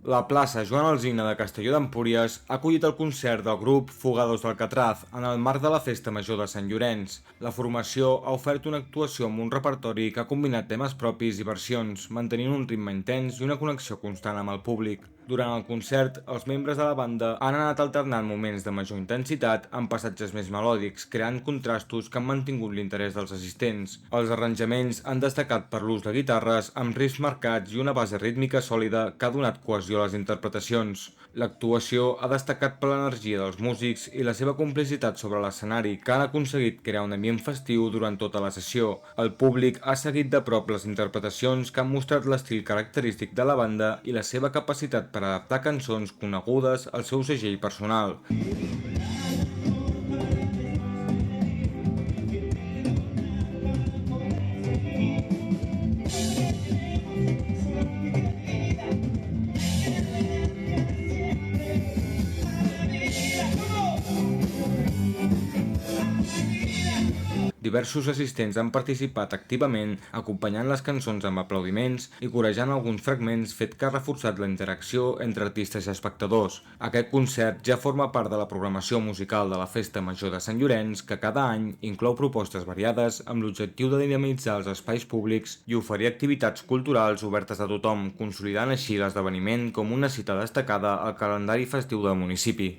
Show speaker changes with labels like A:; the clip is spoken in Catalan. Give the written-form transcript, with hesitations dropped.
A: La plaça Joan Alsina de Castelló d'Empúries ha acollit el concert del grup Fugados d'Alcatraz en el marc de la Festa Major de Sant Llorenç. La formació ha ofert una actuació amb un repertori que ha combinat temes propis i versions, mantenint un ritme intens i una connexió constant amb el públic. Durant el concert, els membres de la banda han anat alternant moments de major intensitat amb passatges més melòdics, creant contrastos que han mantingut l'interès dels assistents. Els arranjaments han destacat per l'ús de guitarres amb riffs marcats i una base rítmica sòlida que ha donat cohesió a les interpretacions. L'actuació ha destacat per l'energia dels músics i la seva complicitat sobre l'escenari, que han aconseguit crear un ambient festiu durant tota la sessió. El públic ha seguit de prop les interpretacions que han mostrat l'estil característic de la banda i la seva capacitat per adaptar cançons conegudes al seu segell personal. Diversos assistents han participat activament acompanyant les cançons amb aplaudiments i corejant alguns fragments, fet que ha reforçat la interacció entre artistes i espectadors. Aquest concert ja forma part de la programació musical de la Festa Major de Sant Llorenç, que cada any inclou propostes variades amb l'objectiu de dinamitzar els espais públics i oferir activitats culturals obertes a tothom, consolidant així l'esdeveniment com una cita destacada al calendari festiu del municipi.